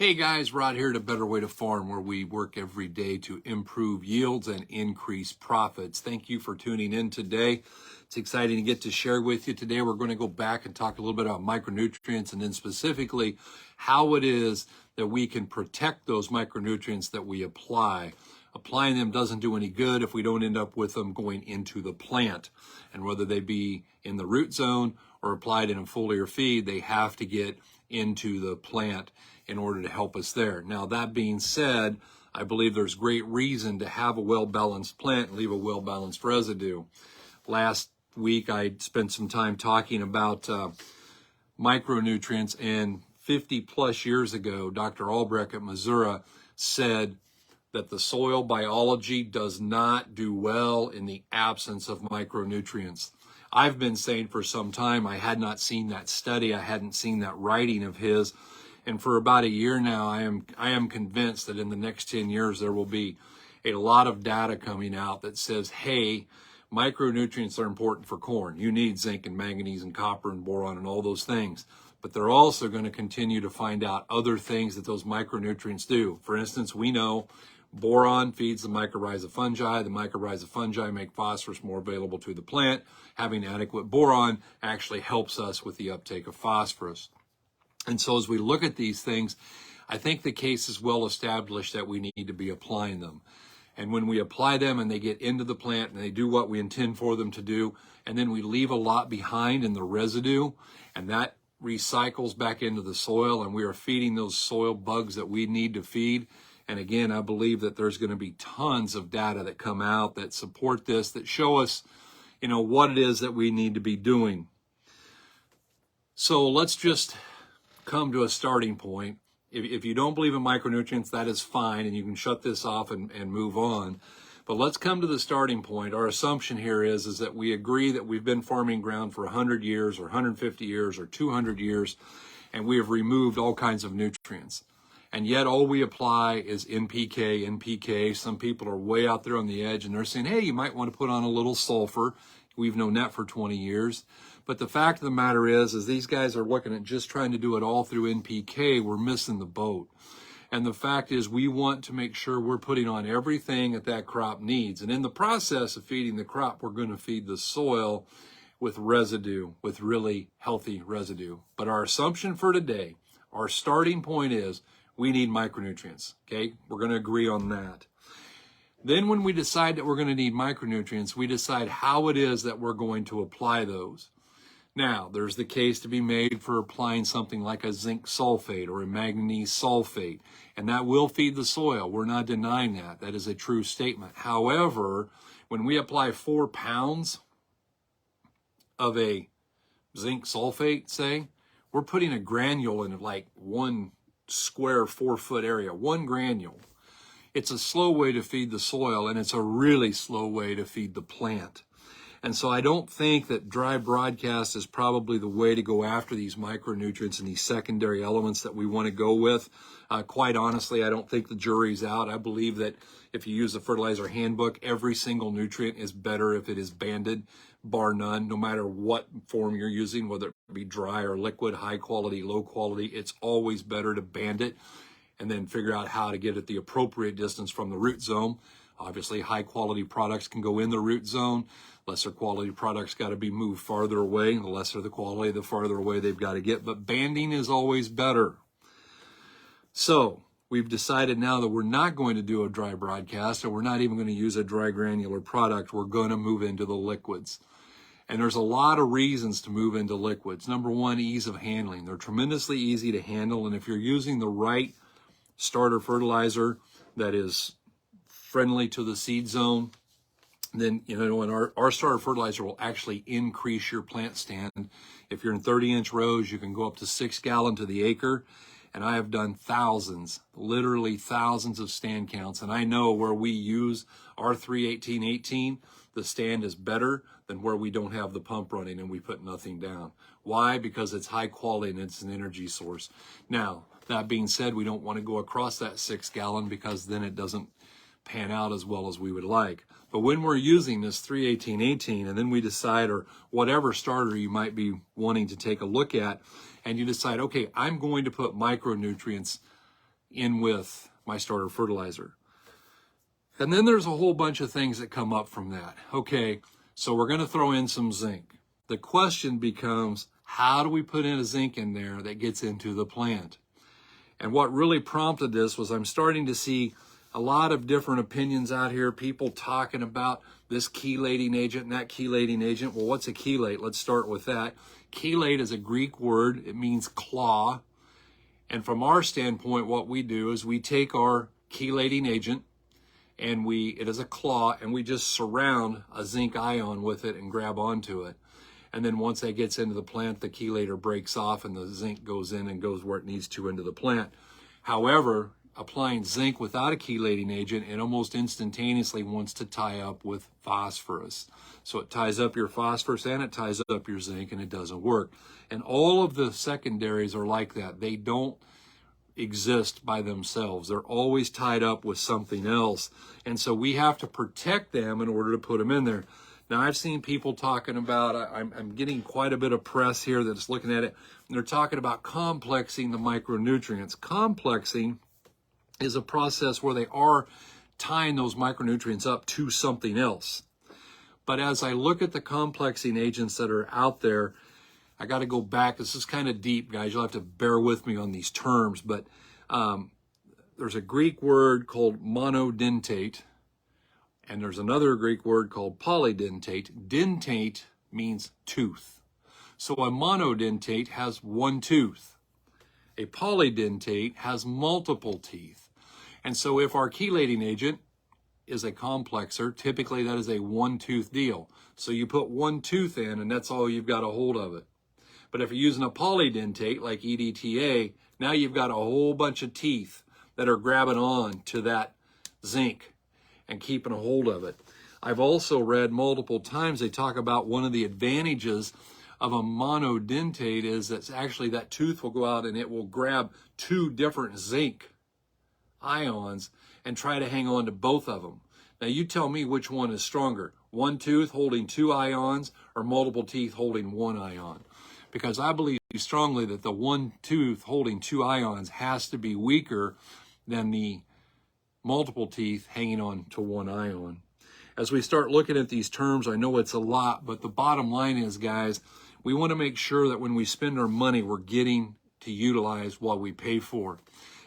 Hey guys, Rod here at A Better Way to Farm, where we work every day to improve yields and increase profits. Thank you for tuning in today. It's exciting to get to share with you. Today we're going to go back and talk a little bit about micronutrients, and then specifically how it is that we can protect those micronutrients that we apply. Applying them doesn't do any good if we don't end up with them going into the plant. And whether they be in the root zone or applied in a foliar feed, they have to get into the plant in order to help us there. Now, that being said, I believe there's great reason to have a well-balanced plant and leave a well-balanced residue. Last week, I spent some time talking about micronutrients, and 50 plus years ago, Dr. Albrecht at Missouri said that the soil biology does not do well in the absence of micronutrients. I've been saying for some time I had not seen that study, I hadn't seen that writing of his, and for about a year now I am convinced that in the next 10 years there will be a lot of data coming out that says, hey, micronutrients are important for corn. You need zinc and manganese and copper and boron and all those things. But they're also going to continue to find out other things that those micronutrients do. For instance, we know boron feeds the mycorrhiza fungi. The mycorrhiza fungi make phosphorus more available to the plant. Having adequate boron actually helps us with the uptake of phosphorus. And so as we look at these things, I think the case is well established that we need to be applying them. And when we apply them and they get into the plant and they do what we intend for them to do, and then we leave a lot behind in the residue, and that recycles back into the soil, and we are feeding those soil bugs that we need to feed. And again, I believe that there's going to be tons of data that come out that support this, that show us, what it is that we need to be doing. So let's just come to a starting point. If you don't believe in micronutrients, that is fine, and you can shut this off and move on. But let's come to the starting point. Our assumption here is that we agree that we've been farming ground for 100 years or 150 years or 200 years, and we have removed all kinds of nutrients. And yet all we apply is NPK. Some people are way out there on the edge, and they're saying, hey, you might want to put on a little sulfur. We've known that for 20 years. But the fact of the matter is these guys are looking at just trying to do it all through NPK. We're missing the boat. And the fact is we want to make sure we're putting on everything that crop needs. And in the process of feeding the crop, we're going to feed the soil with residue, with really healthy residue. But our assumption for today, our starting point is we need micronutrients, okay? We're going to agree on that. Then when we decide that we're going to need micronutrients, we decide how it is that we're going to apply those. Now, there's the case to be made for applying something like a zinc sulfate or a manganese sulfate, and that will feed the soil. We're not denying that. That is a true statement. However, when we apply 4 pounds of a zinc sulfate, say, we're putting a granule in like 1 square 4-foot area, 1 granule. It's a slow way to feed the soil, and it's a really slow way to feed the plant. And so I don't think that dry broadcast is probably the way to go after these micronutrients and these secondary elements that we want to go with. Quite honestly, I don't think the jury's out. I believe that if you use the fertilizer handbook, every single nutrient is better if it is banded, bar none, no matter what form you're using, whether it be dry or liquid, high quality, low quality. It's always better to band it and then figure out how to get it the appropriate distance from the root zone. Obviously, high quality products can go in the root zone. Lesser quality products got to be moved farther away. The lesser the quality, the farther away they've got to get. But banding is always better. So we've decided now that we're not going to do a dry broadcast, and we're not even going to use a dry granular product. We're going to move into the liquids. And there's a lot of reasons to move into liquids. Number one, ease of handling. They're tremendously easy to handle. And if you're using the right starter fertilizer that is friendly to the seed zone, then, and our starter fertilizer will actually increase your plant stand. If you're in 30-inch rows, you can go up to 6 gallon to the acre. And I have done thousands, literally thousands of stand counts. And I know where we use our 31818, the stand is better than where we don't have the pump running and we put nothing down. Why? Because it's high quality and it's an energy source. Now, that being said, we don't want to go across that 6 gallon because then it doesn't pan out as well as we would like. But when we're using this 31818 and then we decide, or whatever starter you might be wanting to take a look at, and you decide, okay, I'm going to put micronutrients in with my starter fertilizer. And then there's a whole bunch of things that come up from that. Okay, so we're going to throw in some zinc. The question becomes, how do we put in a zinc in there that gets into the plant? And what really prompted this was I'm starting to see a lot of different opinions out here, people talking about this chelating agent and that chelating agent. Well, what's a chelate? Let's start with that. Chelate is a Greek word. It means claw. And from our standpoint, what we do is we take our chelating agent, and it is a claw, and we just surround a zinc ion with it and grab onto it. And then once that gets into the plant, the chelator breaks off and the zinc goes in and goes where it needs to into the plant. However, applying zinc without a chelating agent, it almost instantaneously wants to tie up with phosphorus. So it ties up your phosphorus and it ties up your zinc, and it doesn't work. And all of the secondaries are like that. They don't exist by themselves. They're always tied up with something else. And so we have to protect them in order to put them in there. Now, I've seen people talking about, I'm getting quite a bit of press here that's looking at it, and they're talking about complexing the micronutrients. Complexing is a process where they are tying those micronutrients up to something else. But as I look at the complexing agents that are out there, I got to go back. This is kind of deep, guys. You'll have to bear with me on these terms, but there's a Greek word called monodentate, and there's another Greek word called polydentate. Dentate means tooth. So a monodentate has one tooth. A polydentate has multiple teeth. And so if our chelating agent is a complexer, typically that is a one-tooth deal. So you put one tooth in, and that's all you've got a hold of it. But if you're using a polydentate like EDTA, now you've got a whole bunch of teeth that are grabbing on to that zinc and keeping a hold of it. I've also read multiple times they talk about one of the advantages of a monodentate is that actually that tooth will go out and it will grab two different zinc ions and try to hang on to both of them. Now you tell me which one is stronger, one tooth holding two ions or multiple teeth holding one ion. Because I believe strongly that the one tooth holding two ions has to be weaker than the multiple teeth hanging on to one ion. As we start looking at these terms, I know it's a lot, but the bottom line is, guys, we want to make sure that when we spend our money, we're getting to utilize what we pay for.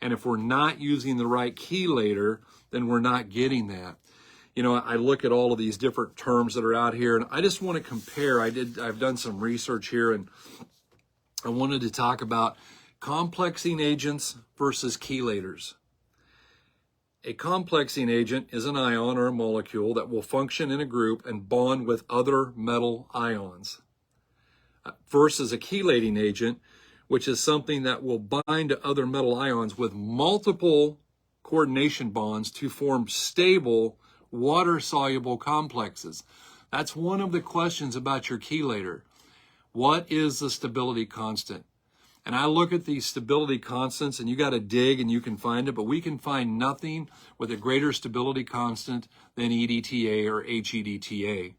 And if we're not using the right chelator, then we're not getting that. You know, I look at all of these different terms that are out here, and I just want to compare. I've done some research here, and I wanted to talk about complexing agents versus chelators. A complexing agent is an ion or a molecule that will function in a group and bond with other metal ions, versus a chelating agent, which is something that will bind to other metal ions with multiple coordination bonds to form stable water-soluble complexes. That's one of the questions about your chelator. What is the stability constant? And I look at these stability constants, and you got to dig and you can find it, but we can find nothing with a greater stability constant than EDTA or HEDTA.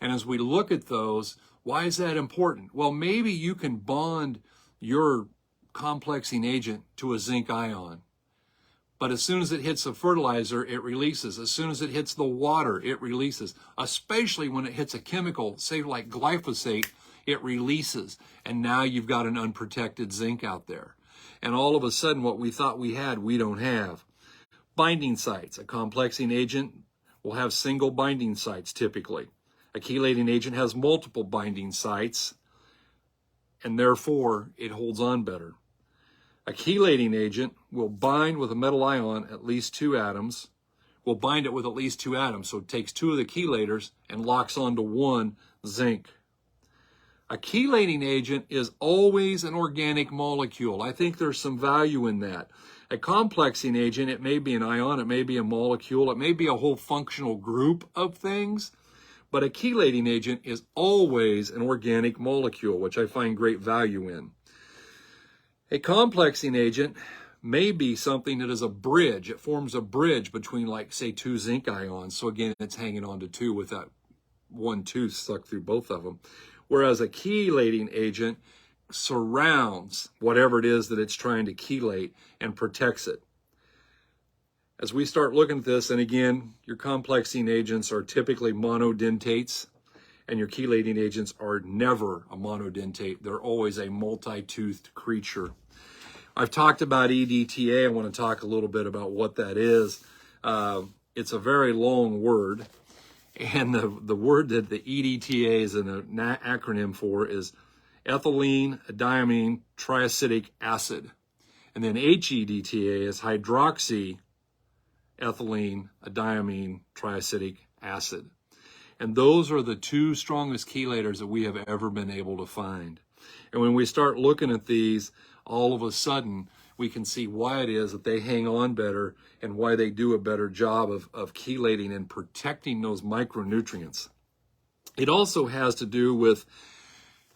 And as we look at those, why is that important? Well, maybe you can bond your complexing agent to a zinc ion. But as soon as it hits the fertilizer, it releases. As soon as it hits the water, it releases. Especially when it hits a chemical, say like glyphosate, it releases. And now you've got an unprotected zinc out there. And all of a sudden, what we thought we had, we don't have. Binding sites. A complexing agent will have single binding sites typically. A chelating agent has multiple binding sites, and therefore it holds on better. A chelating agent will bind with a metal ion at least two atoms, will bind it with at least two atoms. So it takes two of the chelators and locks onto one zinc. A chelating agent is always an organic molecule. I think there's some value in that. A complexing agent, it may be an ion, it may be a molecule, it may be a whole functional group of things, but a chelating agent is always an organic molecule, which I find great value in. A complexing agent may be something that is a bridge. It forms a bridge between, like, say, two zinc ions. So again, it's hanging on to two with that one tooth stuck through both of them. Whereas a chelating agent surrounds whatever it is that it's trying to chelate and protects it. as we start looking at this, and again, your complexing agents are typically monodentates, and your chelating agents are never a monodentate. They're always a multi-toothed creature. I've talked about EDTA. I want to talk a little bit about what that is. It's a very long word, and the word that the EDTA is an acronym for is ethylene diamine triacetic acid. And then HEDTA is hydroxy ethylene diamine triacetic acid. And those are the two strongest chelators that we have ever been able to find. And when we start looking at these, all of a sudden, we can see why it is that they hang on better and why they do a better job of chelating and protecting those micronutrients. It also has to do with,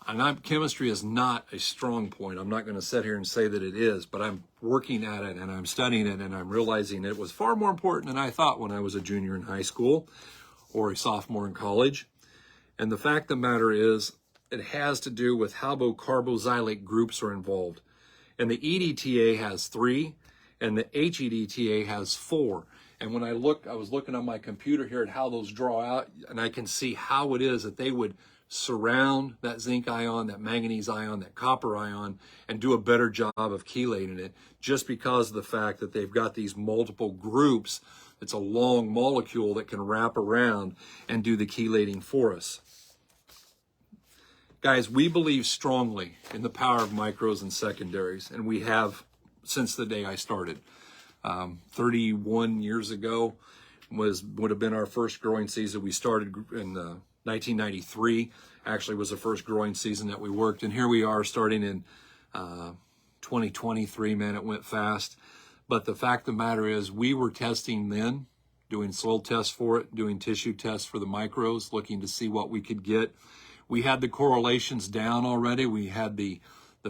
and chemistry is not a strong point. I'm not going to sit here and say that it is, but I'm working at it and I'm studying it and I'm realizing it was far more important than I thought when I was a junior in high school or a sophomore in college. And the fact of the matter is, it has to do with how carboxylate groups are involved. And the EDTA has 3, and the HEDTA has 4. And when I was looking on my computer here at how those draw out, and I can see how it is that they would surround that zinc ion, that manganese ion, that copper ion, and do a better job of chelating it, just because of the fact that they've got these multiple groups. It's a long molecule that can wrap around and do the chelating for us. Guys, we believe strongly in the power of micros and secondaries, and we have since the day I started. 31 years ago would have been our first growing season. We started in 1993, actually was the first growing season that we worked, and here we are starting in 2023. Man, it went fast. But the fact of the matter is, we were testing then, doing soil tests for it, doing tissue tests for the micros, looking to see what we could get. We had the correlations down already. We had the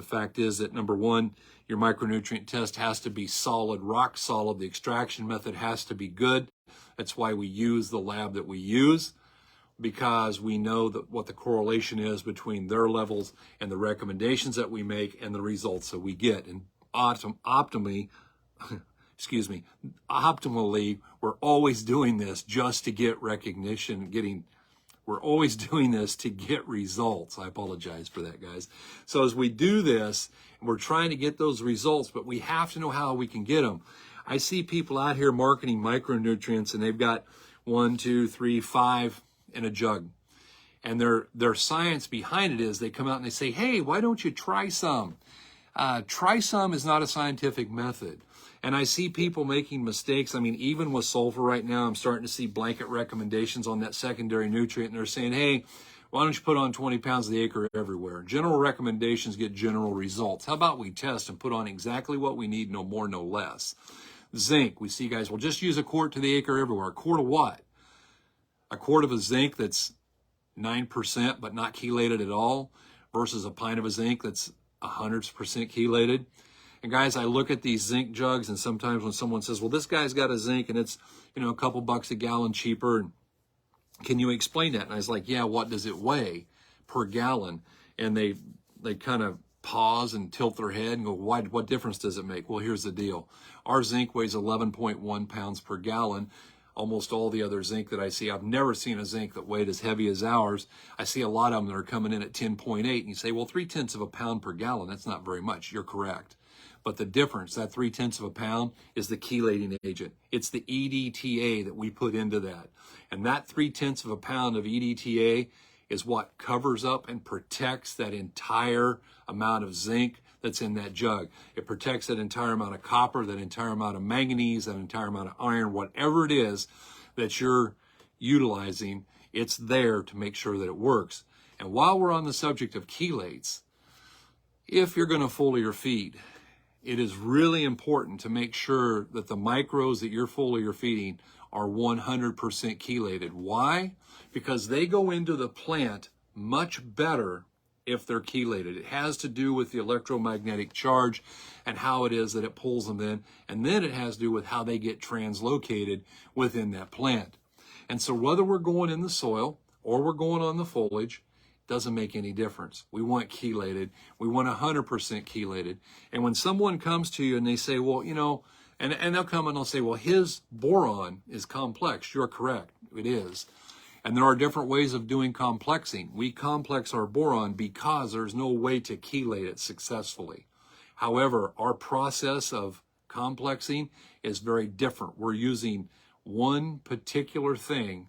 fact is that, number one, your micronutrient test has to be solid, rock solid. The extraction method has to be good. That's why we use the lab that we use, because we know that what the correlation is between their levels and the recommendations that we make and the results that we get. And optimally, we're always doing this just to get recognition, we're always doing this to get results. I apologize for that, guys. So as we do this, we're trying to get those results, but we have to know how we can get them. I see people out here marketing micronutrients, and they've got 1, 2, 3, 5 in a jug. And their science behind it is they come out and they say, hey, why don't you try some? Try some is not a scientific method. And I see people making mistakes. I mean, even with sulfur right now, I'm starting to see blanket recommendations on that secondary nutrient. And they're saying, hey, why don't you put on 20 pounds of the acre everywhere? General recommendations get general results. How about we test and put on exactly what we need, no more, no less? Zinc, we see guys, well, just use a quart to the acre everywhere. A quart of what? A quart of a zinc that's 9% but not chelated at all versus a pint of a zinc that's 100% chelated. And guys, I look at these zinc jugs, and sometimes when someone says, well, this guy's got a zinc and it's, a couple bucks a gallon cheaper, and can you explain that? And I was like, yeah, what does it weigh per gallon? And they kind of pause and tilt their head and go, what difference does it make? Well, here's the deal. Our zinc weighs 11.1 pounds per gallon. Almost all the other zinc that I see, I've never seen a zinc that weighed as heavy as ours. I see a lot of them that are coming in at 10.8, and you say, well, 0.3 of a pound per gallon, that's not very much. You're correct. But the difference, that 0.3 of a pound, is the chelating agent. It's the EDTA that we put into that. And that 0.3 of a pound of EDTA is what covers up and protects that entire amount of zinc that's in that jug. It protects that entire amount of copper, that entire amount of manganese, that entire amount of iron, whatever it is that you're utilizing, it's there to make sure that it works. And while we're on the subject of chelates, if you're going to foliar feed, it is really important to make sure that the micros that you're foliar feeding are 100% chelated. Why? Because they go into the plant much better if they're chelated. It has to do with the electromagnetic charge and how it is that it pulls them in. And then it has to do with how they get translocated within that plant. And so whether we're going in the soil or we're going on the foliage, doesn't make any difference. We want chelated. We want 100% chelated. And when someone comes to you and they say, well, And they'll come and they'll say, well, his boron is complex. You're correct. It is. And there are different ways of doing complexing. We complex our boron because there's no way to chelate it successfully. However, our process of complexing is very different. We're using one particular thing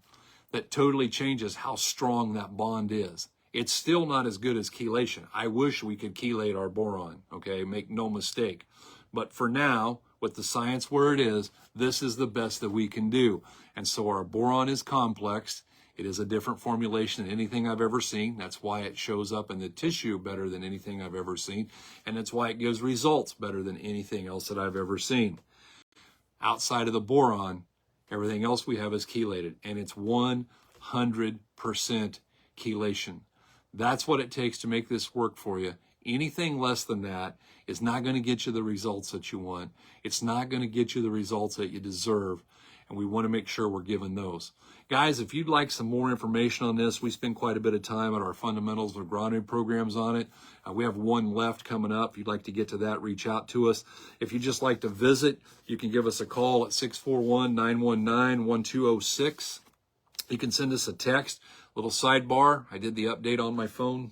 that totally changes how strong that bond is. It's still not as good as chelation. I wish we could chelate our boron, okay? Make no mistake. But for now, with the science where it is, this is the best that we can do. And so our boron is complexed. It is a different formulation than anything I've ever seen. That's why it shows up in the tissue better than anything I've ever seen. And that's why it gives results better than anything else that I've ever seen. Outside of the boron, everything else we have is chelated. And it's 100% chelation. That's what it takes to make this work for you. Anything less than that is not going to get you the results that you want. It's not going to get you the results that you deserve. And we want to make sure we're giving those. Guys, if you'd like some more information on this, we spend quite a bit of time at our Fundamentals of Agronomy programs on it. We have one left coming up. If you'd like to get to that, reach out to us. If you'd just like to visit, you can give us a call at 641-919-1206. You can send us a text. Little sidebar, I did the update on my phone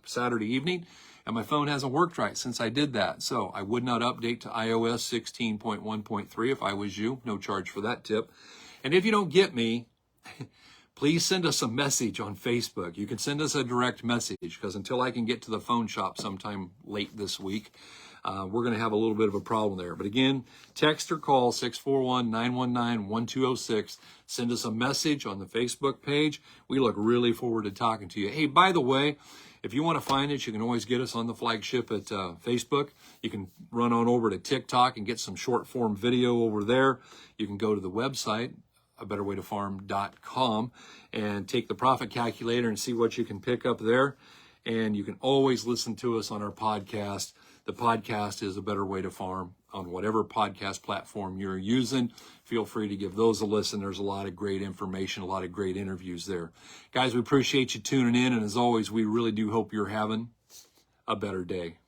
Saturday evening, and my phone hasn't worked right since I did that. So I would not update to iOS 16.1.3 if I was you. No charge for that tip. And if you don't get me, please send us a message on Facebook. You can send us a direct message, because until I can get to the phone shop sometime late this week, we're going to have a little bit of a problem there. But again, text or call 641-919-1206. Send us a message on the Facebook page. We look really forward to talking to you. Hey, by the way, if you want to find us, you can always get us on the flagship at Facebook. You can run on over to TikTok and get some short form video over there. You can go to the website, abetterwaytofarm.com, and take the profit calculator and see what you can pick up there. And you can always listen to us on our podcast. The podcast is A Better Way to Farm on whatever podcast platform you're using. Feel free to give those a listen. There's a lot of great information, a lot of great interviews there. Guys, we appreciate you tuning in. And as always, we really do hope you're having a better day.